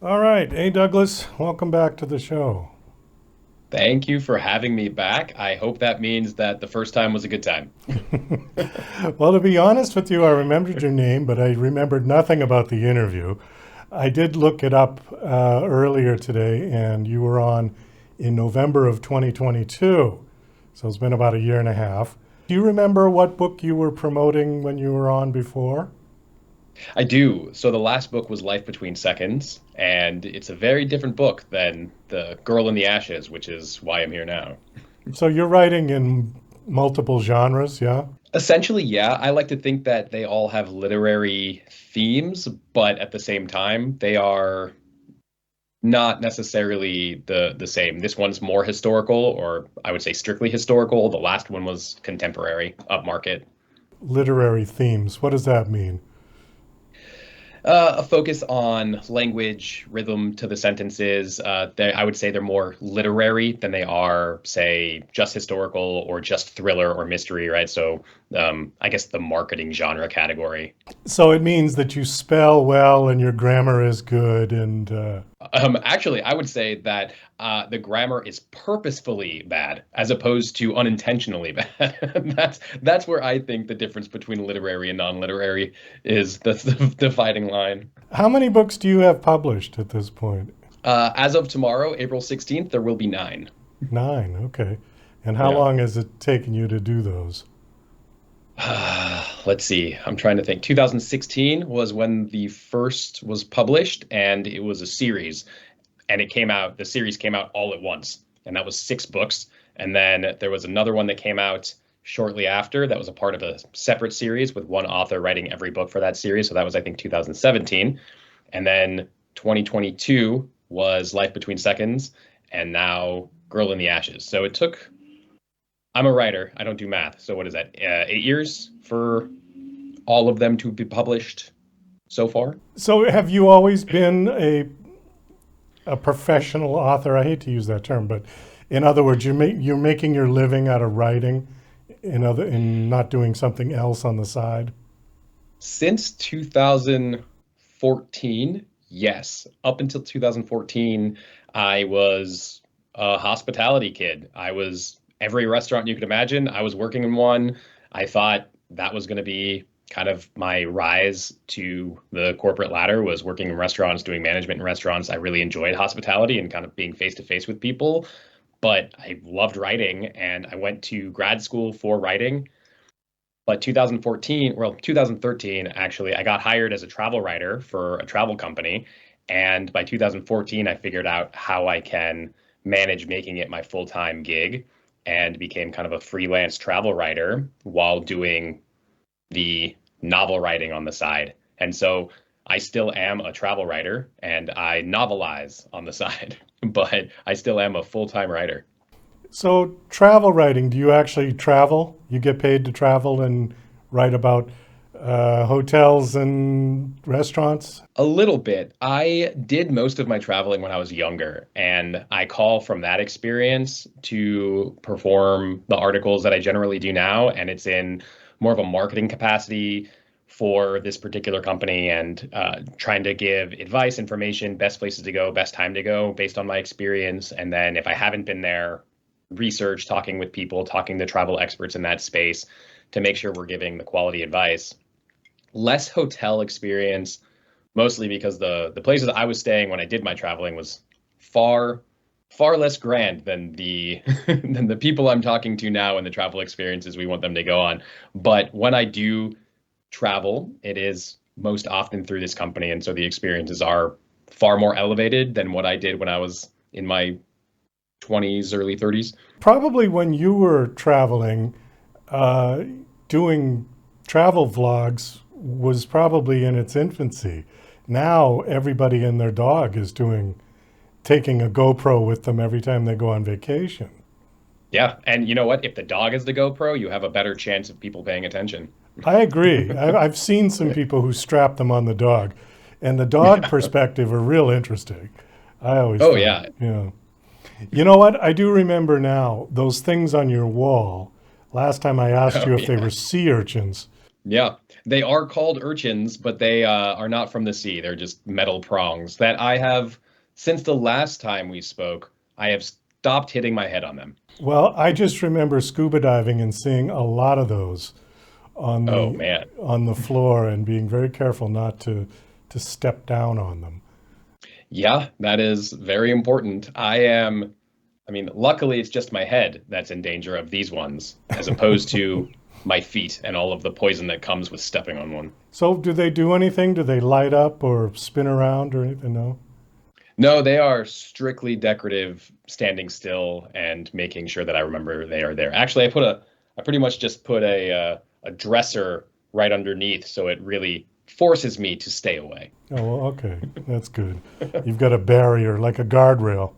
All right. Hey, Douglas, welcome back to the show. Thank you for having me back. I hope that means that the first time was a good time. Well, to be honest with you, I remembered your name, but I remembered nothing about the interview. I did look it up earlier today, and you were on in November of 2022. So it's been about a year and a half. Do you remember what book you were promoting when you were on before? I do. So the last book was Life Between Seconds, and it's a very different book than The Girl in the Ashes, which is why I'm here now. So you're writing in multiple genres, yeah? Essentially, yeah, I like to think that they all have literary themes, but at the same time, they are not necessarily the same. This one's more historical, or I would say strictly historical. The last one was contemporary, upmarket. Literary themes. What does that mean? A focus on language, rhythm to the sentences. I would say they're more literary than they are, say, just historical or just thriller or mystery, right? So, I guess the marketing genre category. So it means that you spell well and your grammar is good and Actually, I would say that the grammar is purposefully bad as opposed to unintentionally bad. That's where I think the difference between literary and non-literary is. That's the dividing line. how many books do you have published at this point? As of tomorrow, April 16th, there will be nine. Nine, okay. And how Yeah. long has it taken you to do those? Let's see. I'm trying to think. 2016 was when the first was published, and it was a series. And the series came out all at once. And that was six books. And then there was another one that came out shortly after that was a part of a separate series with one author writing every book for that series. So that was, I think, 2017. And then 2022 was Life Between Seconds, and now Girl in the Ashes. So it took I'm a writer. I don't do math. So what is that? 8 years for all of them to be published so far? So have you always been a professional author? I hate to use that term, but in other words, you're making your living out of writing in not doing something else on the side. Since 2014, yes. Up until 2014, I was a hospitality kid. I was every restaurant you could imagine. I was working in one. I thought that was going to be kind of my rise to the corporate ladder was working in restaurants, doing management in restaurants. I really enjoyed hospitality and kind of being face to face with people, but I loved writing and I went to grad school for writing. But 2014, well, 2013, actually, I got hired as a travel writer for a travel company. And by 2014, I figured out how I can manage making it my full-time gig and became kind of a freelance travel writer while doing the novel writing on the side. And so I still am a travel writer and I novelize on the side, but I still am a full-time writer. So travel writing, do you actually travel? You get paid to travel and write about hotels and restaurants? A little bit. I did most of my traveling when I was younger, and I call from that experience to perform the articles that I generally do now, and it's in more of a marketing capacity for this particular company and trying to give advice, information, best places to go, best time to go based on my experience. And then if I haven't been there, research, talking with people, talking to travel experts in that space to make sure we're giving the quality advice. Less hotel experience, mostly because the places I was staying when I did my traveling was far far less grand than the than the people I'm talking to now and the travel experiences we want them to go on. But when I do travel, it is most often through this company, and so the experiences are far more elevated than what I did when I was in my 20s, early 30s. Probably when you were traveling, uh, doing travel vlogs was probably in its infancy. Now everybody and their dog is taking a GoPro with them every time they go on vacation. Yeah, and you know what? If the dog is the GoPro, you have a better chance of people paying attention. I agree. I've seen some people who strap them on the dog, and the dog perspective are real interesting. I always Oh thought, yeah. you know what? I do remember now those things on your wall. Last time I asked Oh you if they yeah. were sea urchins. Yeah, They are called urchins, but they are not from the sea. They're just metal prongs that I have, since the last time we spoke, I have stopped hitting my head on them. Well, I just remember scuba diving and seeing a lot of those on Oh the man. on the floor and being very careful not to step down on them. Yeah, that is very important. I mean, luckily it's just my head that's in danger of these ones, as opposed to my feet and all of the poison that comes with stepping on one. So, do they do anything? Do they light up or spin around or anything? No. No, they are strictly decorative, standing still and making sure that I remember they are there. Actually, I pretty much just put a dresser right underneath, so it really forces me to stay away. Oh, well, okay. That's good. You've got a barrier, like a guardrail.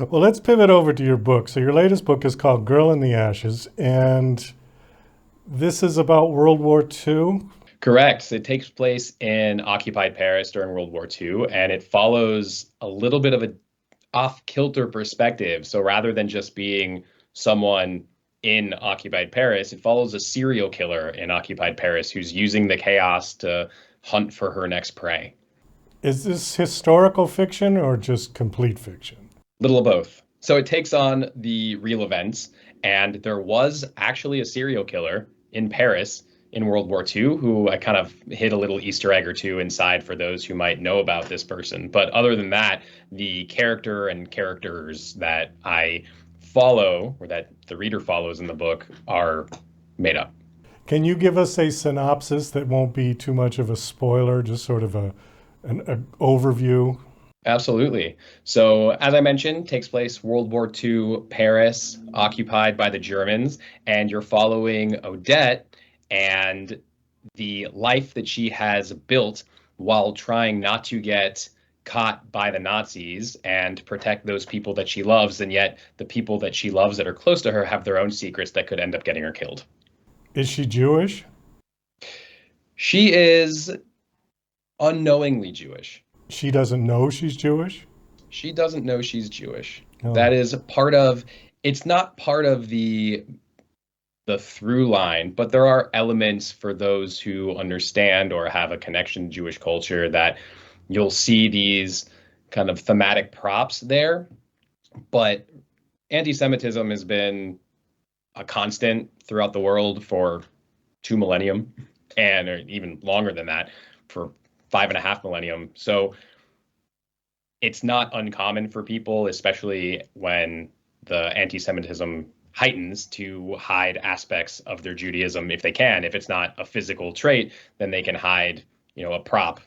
Well, let's pivot over to your book. So, your latest book is called Girl in the Ashes, and this is about World War II. Correct. It takes place in occupied Paris during World War II, and it follows a little bit of a off-kilter perspective. So rather than just being someone in occupied Paris, it follows a serial killer in occupied Paris who's using the chaos to hunt for her next prey. Is this historical fiction or just complete fiction? Little of both. So it takes on the real events, and there was actually a serial killer in Paris in World War II who I kind of hid a little Easter egg or two inside for those who might know about this person. But other than that, the character and characters that I follow, or that the reader follows in the book, are made up. Can you give us a synopsis that won't be too much of a spoiler, just sort of an overview? Absolutely. So, as I mentioned, takes place World War II, Paris, occupied by the Germans, and you're following Odette and the life that she has built while trying not to get caught by the Nazis and protect those people that she loves. And yet, the people that she loves that are close to her have their own secrets that could end up getting her killed. Is she Jewish? She is unknowingly Jewish. She doesn't know she's Jewish? She doesn't know she's Jewish. Oh. That is part of, it's not part of the through line, but there are elements for those who understand or have a connection to Jewish culture that you'll see these kind of thematic props there. But anti-Semitism has been a constant throughout the world for 2 millennium, and or even longer than that, for 5.5 millennium. So it's not uncommon for people, especially when the anti-Semitism heightens, to hide aspects of their Judaism if they can. If it's not a physical trait, then they can hide, a prop,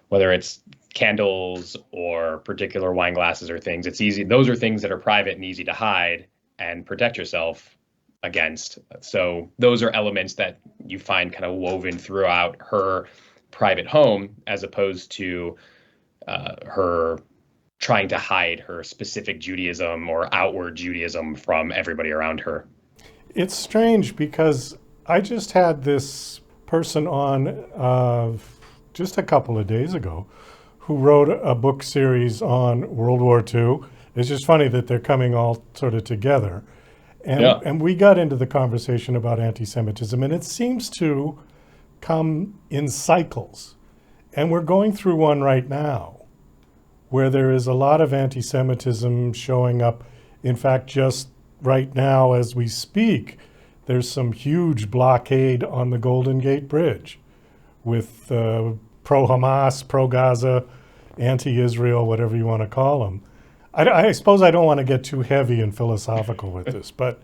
whether it's candles or particular wine glasses or things. It's easy. Those are things that are private and easy to hide and protect yourself against. So those are elements that you find kind of woven throughout her private home, as opposed to her trying to hide her specific Judaism or outward Judaism from everybody around her. It's strange because I just had this person on just a couple of days ago who wrote a book series on World War II. It's just funny that they're coming all sort of together. And we got into the conversation about anti-Semitism, and it seems to come in cycles. And we're going through one right now where there is a lot of anti-Semitism showing up. In fact, just right now as we speak, there's some huge blockade on the Golden Gate Bridge with pro-Hamas, pro-Gaza, anti-Israel, whatever you want to call them. I suppose I don't want to get too heavy and philosophical with this, but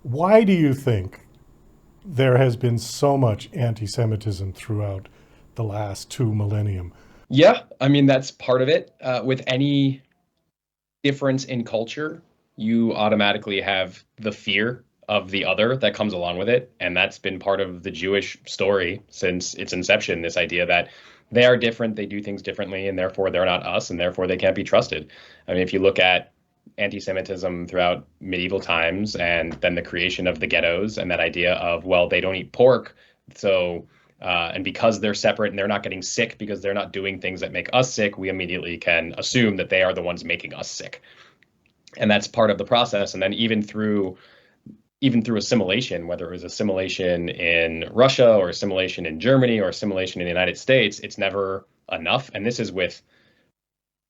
why do you think there has been so much anti-Semitism throughout the last 2 millennium? Yeah, I mean, that's part of it. With any difference in culture, you automatically have the fear of the other that comes along with it. And that's been part of the Jewish story since its inception, this idea that they are different, they do things differently, and therefore they're not us, and therefore they can't be trusted. I mean, if you look at anti-Semitism throughout medieval times and then the creation of the ghettos and that idea of, well, they don't eat pork, so and because they're separate and they're not getting sick because they're not doing things that make us sick, we immediately can assume that they are the ones making us sick. And that's part of the process. And then even through even through assimilation, whether it was assimilation in Russia or assimilation in Germany or assimilation in the United States, it's never enough. And this is with,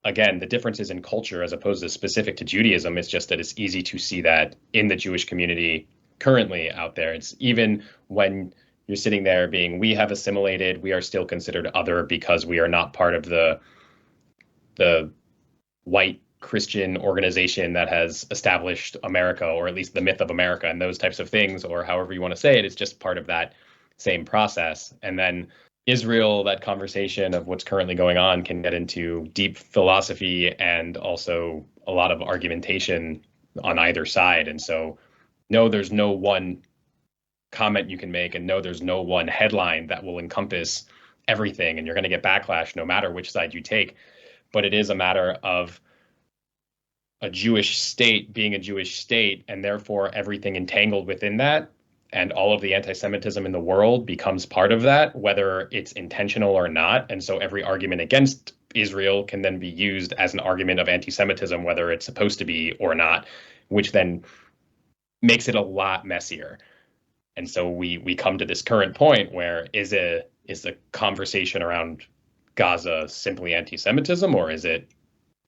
again, the differences in culture as opposed to specific to Judaism. It's just that it's easy to see that in the Jewish community currently out there. It's even when you're sitting there being, we have assimilated, we are still considered other because we are not part of the white Christian organization that has established America, or at least the myth of America and those types of things, or however you want to say it. It's just part of that same process. And then Israel, that conversation of what's currently going on can get into deep philosophy and also a lot of argumentation on either side. And so, no, there's no one comment you can make, and no, there's no one headline that will encompass everything, and you're going to get backlash no matter which side you take. But it is a matter of a Jewish state being a Jewish state, and therefore everything entangled within that, and all of the anti-Semitism in the world becomes part of that, whether it's intentional or not. And so every argument against Israel can then be used as an argument of anti-Semitism, whether it's supposed to be or not, which then makes it a lot messier. And so we come to this current point where is the conversation around Gaza simply anti-Semitism, or is it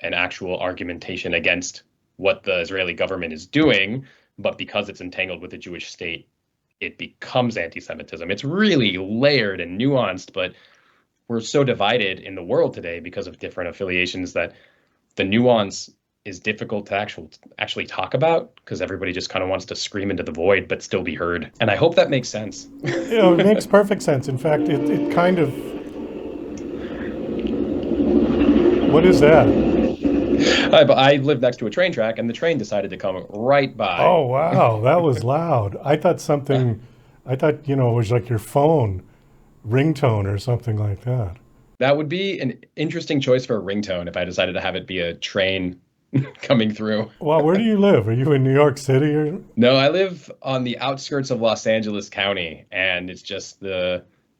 an actual argumentation against what the Israeli government is doing, but because it's entangled with the Jewish state, it becomes anti-Semitism? It's really layered and nuanced, but we're so divided in the world today because of different affiliations that the nuance is difficult to actually talk about, because everybody just kind of wants to scream into the void but still be heard. And I hope that makes sense. It makes perfect sense. In fact, it kind of... What is that? I live next to a train track, and the train decided to come right by. Oh, wow. That was loud. I thought, it was like your phone ringtone or something like that. That would be an interesting choice for a ringtone if I decided to have it be a train coming through. Well, where do you live? Are you in New York City or? No, I live on the outskirts of Los Angeles County, and it's just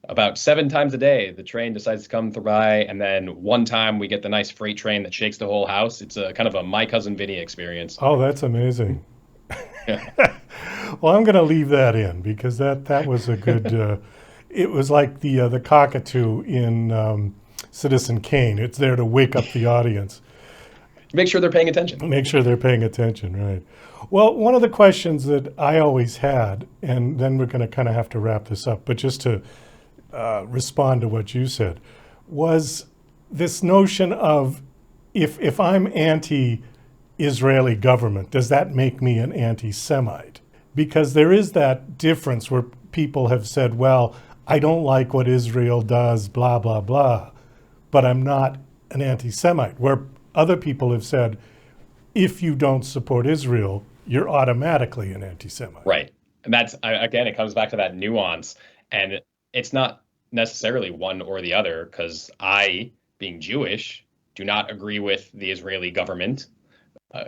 about 7 times a day the train decides to come by, and then one time we get the nice freight train that shakes the whole house. It's a kind of a My Cousin Vinny experience. Oh, that's amazing. Yeah. Well, I'm going to leave that in because that was a good. It was like the cockatoo in Citizen Kane. It's there to wake up the audience. Make sure they're paying attention. Make sure they're paying attention, right. Well, one of the questions that I always had, and then we're going to kind of have to wrap this up, but just to respond to what you said, was this notion of if I'm anti-Israeli government, does that make me an anti-Semite? Because there is that difference where people have said, well, I don't like what Israel does, blah, blah, blah, but I'm not an anti-Semite. Where other people have said, if you don't support Israel, you're automatically an anti-Semite. Right. And that's, again, it comes back to that nuance. And it's not necessarily one or the other, because I, being Jewish, do not agree with the Israeli government,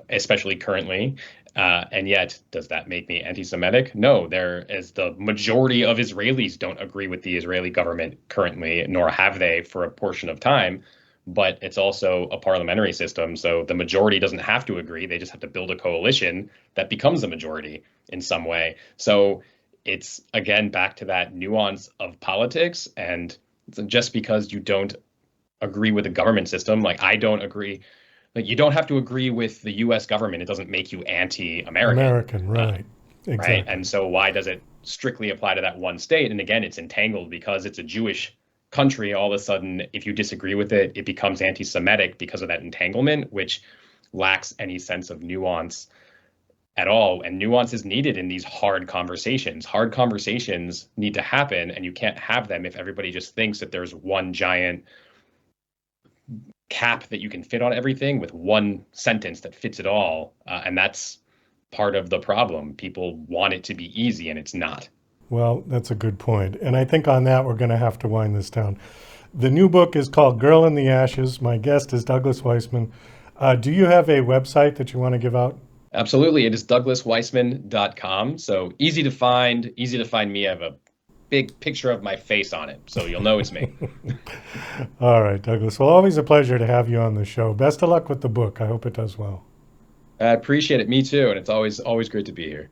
especially currently. And yet, does that make me anti-Semitic? No, the majority of Israelis don't agree with the Israeli government currently, nor have they for a portion of time. But it's also a parliamentary system, so the majority doesn't have to agree. They just have to build a coalition that becomes a majority in some way. So it's, again, back to that nuance of politics. And just because you don't agree with the government system, like I don't agree, like you don't have to agree with the U.S. government. It doesn't make you anti-American. Right. Exactly. Right. And so why does it strictly apply to that one state? And again, it's entangled because it's a Jewish country. All of a sudden, if you disagree with it, it becomes anti-Semitic because of that entanglement, which lacks any sense of nuance at all. And nuance is needed in these hard conversations. Hard conversations need to happen, and you can't have them if everybody just thinks that there's one giant cap that you can fit on everything with one sentence that fits it all. And that's part of the problem. People want it to be easy, and it's not. Well, that's a good point. And I think on that, we're going to have to wind this down. The new book is called Girl in the Ashes. My guest is Douglas Weissman. Do you have a website that you want to give out? Absolutely. It is douglasweissman.com. So easy to find me. I have a big picture of my face on it, so you'll know it's me. All right, Douglas. Well, always a pleasure to have you on the show. Best of luck with the book. I hope it does well. I appreciate it. Me too. And it's always great to be here.